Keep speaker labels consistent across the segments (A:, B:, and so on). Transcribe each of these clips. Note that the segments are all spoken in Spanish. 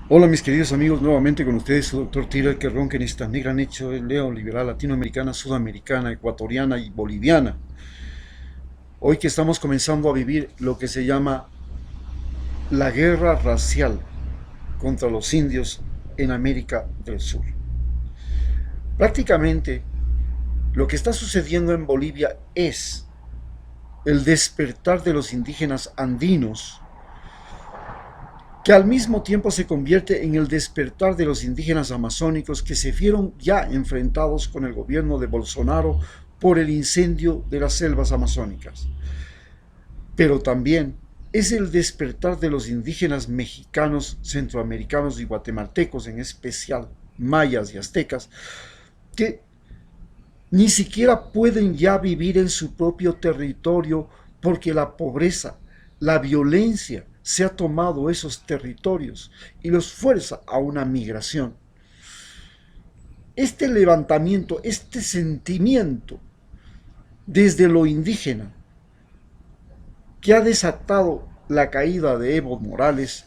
A: Hola mis queridos amigos, nuevamente con ustedes su doctor Tira que ronca en esta negra necho neoliberal latinoamericana, sudamericana, ecuatoriana y boliviana. Hoy que estamos comenzando a vivir lo que se llama la guerra racial contra los indios en América del Sur. Prácticamente lo que está sucediendo en Bolivia es el despertar de los indígenas andinos, que al mismo tiempo se convierte en el despertar de los indígenas amazónicos que se vieron ya enfrentados con el gobierno de Bolsonaro por el incendio de las selvas amazónicas. Pero también es el despertar de los indígenas mexicanos, centroamericanos y guatemaltecos, en especial mayas y aztecas, que ni siquiera pueden ya vivir en su propio territorio porque la pobreza, la violencia se ha tomado esos territorios y los fuerza a una migración. Este levantamiento, este sentimiento desde lo indígena que ha desatado la caída de Evo Morales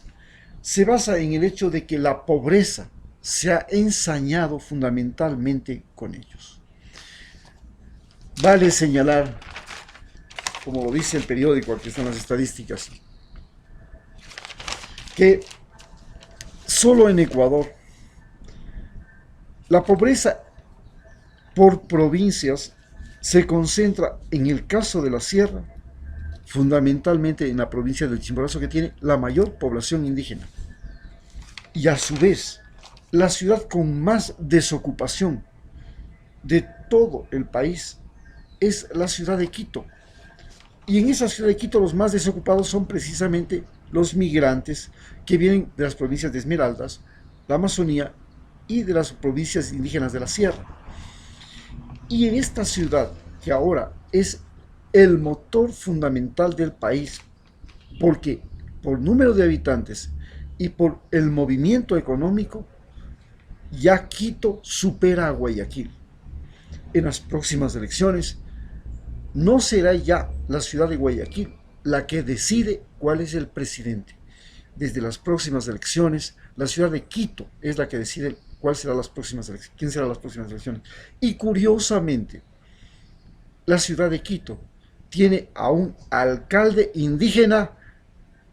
A: se basa en el hecho de que la pobreza se ha ensañado fundamentalmente con ellos. Vale señalar, como lo dice el periódico, aquí están las estadísticas, que solo en Ecuador la pobreza por provincias se concentra, en el caso de la sierra, fundamentalmente en la provincia del Chimborazo, que tiene la mayor población indígena. Y a su vez, la ciudad con más desocupación de todo el país es la ciudad de Quito. Y en esa ciudad de Quito los más desocupados son precisamente los migrantes que vienen de las provincias de Esmeraldas, la Amazonía y de las provincias indígenas de la sierra. Y en esta ciudad, que ahora es el motor fundamental del país, porque por número de habitantes y por el movimiento económico, ya Quito supera a Guayaquil. En las próximas elecciones, no será ya la ciudad de Guayaquil la que decide cuál es el presidente. Desde las próximas elecciones, la ciudad de Quito es la que decide cuál será las próximas elecciones, quién será las próximas elecciones. Y curiosamente, la ciudad de Quito tiene a un alcalde indígena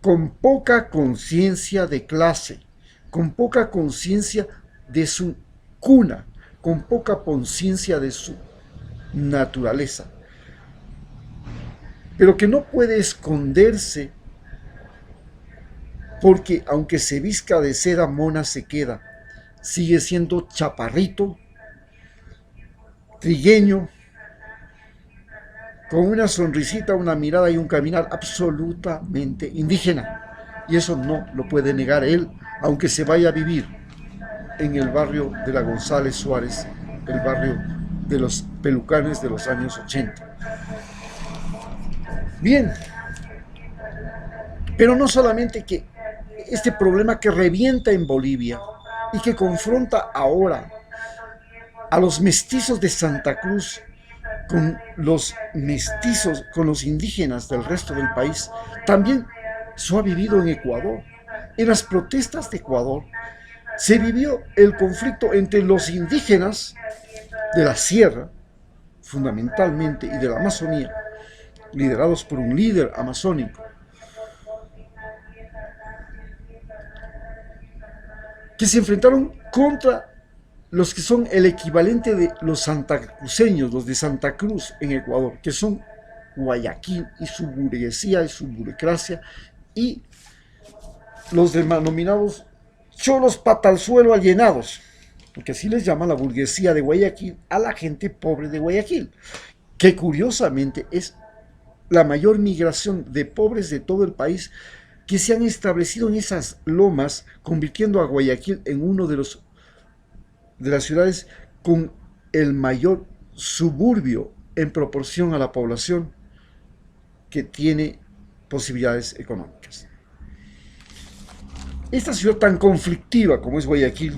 A: con poca conciencia de clase, con poca conciencia de su cuna, con poca conciencia de su naturaleza, pero que no puede esconderse porque aunque se visca de seda mona se queda, sigue siendo chaparrito, trigueño, con una sonrisita, una mirada y un caminar absolutamente indígena. Y eso no lo puede negar él, aunque se vaya a vivir en el barrio de la González Suárez, el barrio de los pelucanes de los años 80. Bien, pero no solamente que este problema que revienta en Bolivia y que confronta ahora a los mestizos de Santa Cruz con los mestizos, con los indígenas del resto del país, también se ha vivido en Ecuador. En las protestas de Ecuador se vivió el conflicto entre los indígenas de la sierra, fundamentalmente, y de la Amazonía, liderados por un líder amazónico, que se enfrentaron contra los que son el equivalente de los santacruceños, los de Santa Cruz en Ecuador, que son Guayaquil y su burguesía y su burocracia, y los denominados cholos patalzuelo alienados, porque así les llama la burguesía de Guayaquil a la gente pobre de Guayaquil, que curiosamente es la mayor migración de pobres de todo el país que se han establecido en esas lomas, convirtiendo a Guayaquil en uno de las ciudades con el mayor suburbio en proporción a la población que tiene posibilidades económicas. Esta ciudad tan conflictiva como es Guayaquil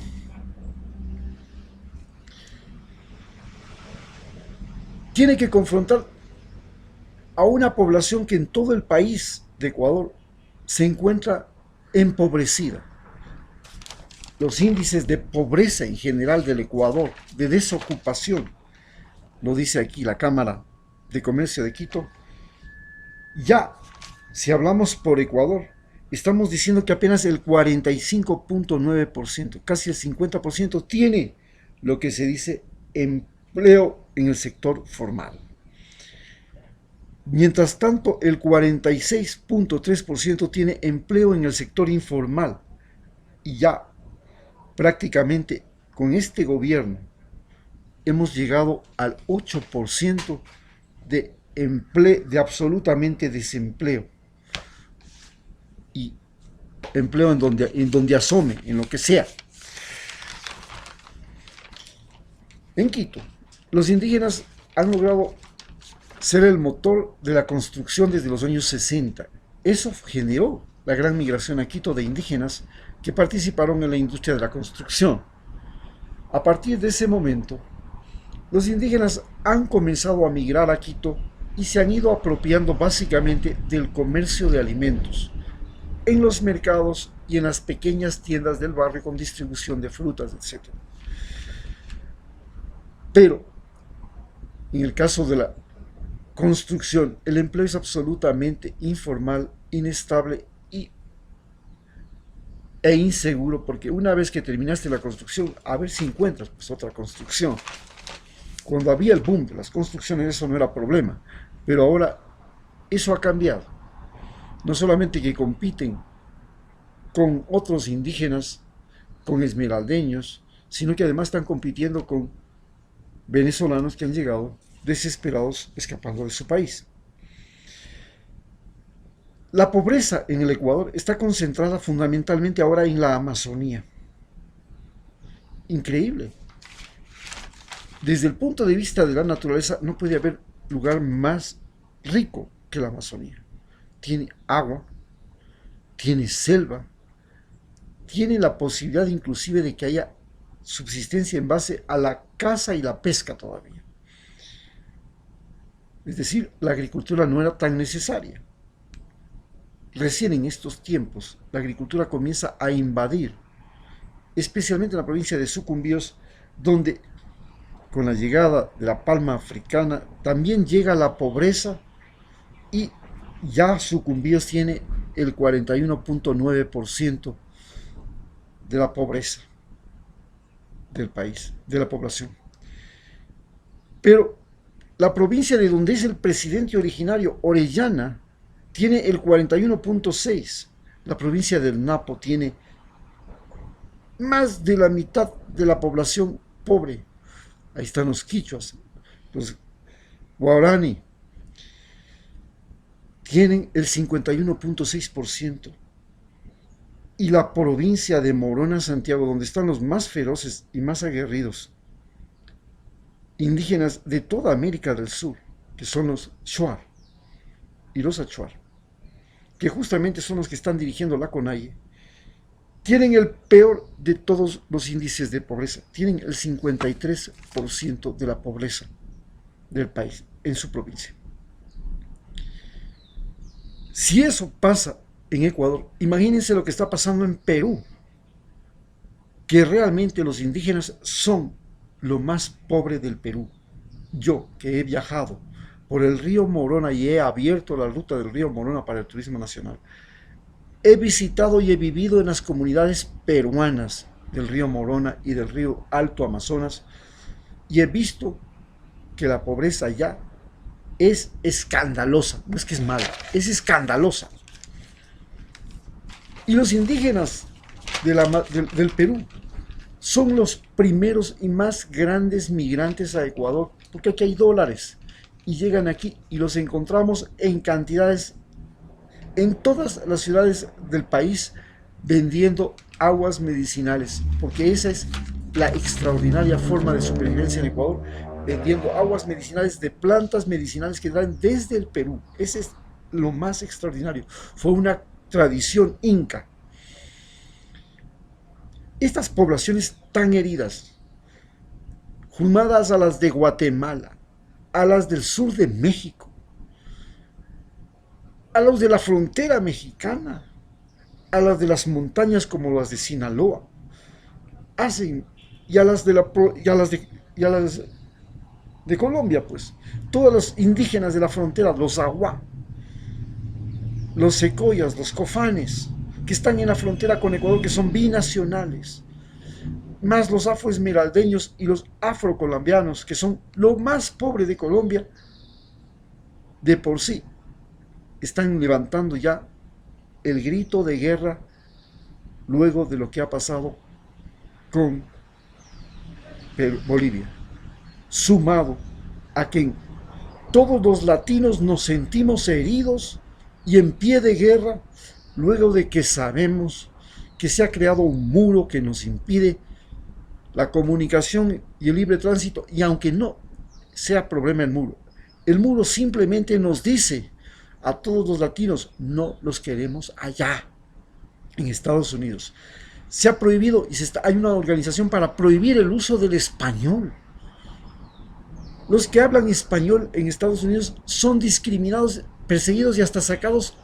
A: tiene que confrontar a una población que en todo el país de Ecuador se encuentra empobrecida. los índices de pobreza en general del Ecuador, de desocupación, lo dice aquí la Cámara de Comercio de Quito, ya, si hablamos por Ecuador, estamos diciendo que apenas el 45.9%, casi el 50%, tiene lo que se dice empleo en el sector formal. Mientras tanto, el 46.3% tiene empleo en el sector informal. Y ya prácticamente con este gobierno hemos llegado al 8% de de absolutamente desempleo. Y empleo en donde asome, en lo que sea. En Quito, los indígenas han logrado ser el motor de la construcción desde los años 60. Eso generó la gran migración a Quito de indígenas que participaron en la industria de la construcción. A partir de ese momento, los indígenas han comenzado a migrar a Quito y se han ido apropiando básicamente del comercio de alimentos en los mercados y en las pequeñas tiendas del barrio con distribución de frutas, etc. Pero, en el caso de la construcción, el empleo es absolutamente informal, inestable e inseguro, porque una vez que terminaste la construcción, a ver si encuentras pues otra construcción. Cuando había el boom de las construcciones, eso no era problema, pero ahora eso ha cambiado. No solamente que compiten con otros indígenas, con esmeraldeños, sino que además están compitiendo con venezolanos que han llegado desesperados escapando de su país. La pobreza en el Ecuador está concentrada fundamentalmente ahora en la Amazonía. Increíble. Desde el punto de vista de la naturaleza, no puede haber lugar más rico que la Amazonía. Tiene agua, tiene selva, tiene la posibilidad inclusive de que haya subsistencia en base a la caza y la pesca todavía. Es decir, la agricultura no era tan necesaria. Recién en estos tiempos, la agricultura comienza a invadir, especialmente en la provincia de Sucumbíos, donde con la llegada de la palma africana también llega la pobreza y ya Sucumbíos tiene el 41.9% de la pobreza del país, de la población. Pero la provincia de donde es el presidente originario, Orellana, tiene el 41.6%. La provincia del Napo tiene más de la mitad de la población pobre. Ahí están los quichuas, los guaraní, tienen el 51.6%. Y la provincia de Morona, Santiago, donde están los más feroces y más aguerridos indígenas de toda América del Sur, que son los Shuar y los Achuar, que justamente son los que están dirigiendo la CONAIE, tienen el peor de todos los índices de pobreza. Tienen el 53% de la pobreza del país en su provincia. Si eso pasa en Ecuador, imagínense lo que está pasando en Perú, que realmente los indígenas son lo más pobre del Perú. Yo, que he viajado por el río Morona y he abierto la ruta del río Morona para el turismo nacional, he visitado y he vivido en las comunidades peruanas del río Morona y del río Alto Amazonas y he visto que la pobreza allá es escandalosa. No es que es mala, es escandalosa. Y los indígenas del Perú son los primeros y más grandes migrantes a Ecuador, porque aquí hay dólares y llegan aquí y los encontramos en cantidades en todas las ciudades del país vendiendo aguas medicinales, porque esa es la extraordinaria forma de supervivencia en Ecuador, vendiendo aguas medicinales de plantas medicinales que traen desde el Perú. Ese es lo más extraordinario. Fue una tradición inca. Estas poblaciones tan heridas, sumadas a las de Guatemala, a las del sur de México, a los de la frontera mexicana, a las de las montañas como las de Sinaloa, hacen, y a las de la y a las de Colombia, pues, todos los indígenas de la frontera, los Agua, los Secoyas, los Cofanes, que están en la frontera con Ecuador, que son binacionales, más los afroesmeraldeños y los afrocolombianos, que son lo más pobre de Colombia, de por sí, están levantando ya el grito de guerra luego de lo que ha pasado con Bolivia, sumado a que todos los latinos nos sentimos heridos y en pie de guerra luego de que sabemos que se ha creado un muro que nos impide la comunicación y el libre tránsito, y aunque no sea problema el muro simplemente nos dice a todos los latinos: no los queremos allá, en Estados Unidos. Se ha prohibido, y hay una organización para prohibir el uso del español. Los que hablan español en Estados Unidos son discriminados, perseguidos y hasta sacados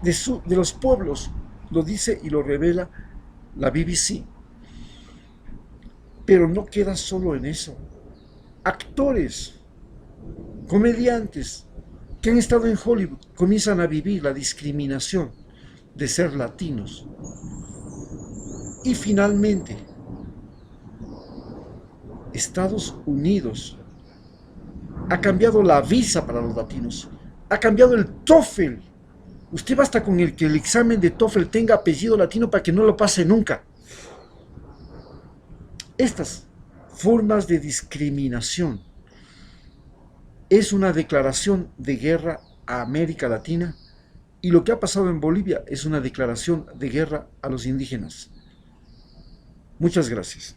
A: de los pueblos. Lo dice y lo revela la BBC. Pero no queda solo en eso. Actores, comediantes que han estado en Hollywood comienzan a vivir la discriminación de ser latinos. Y finalmente, Estados Unidos ha cambiado la visa para los latinos, ha cambiado el TOEFL. Usted basta con que el examen de TOEFL tenga apellido latino para que no lo pase nunca. Estas formas de discriminación es una declaración de guerra a América Latina, y lo que ha pasado en Bolivia es una declaración de guerra a los indígenas. Muchas gracias.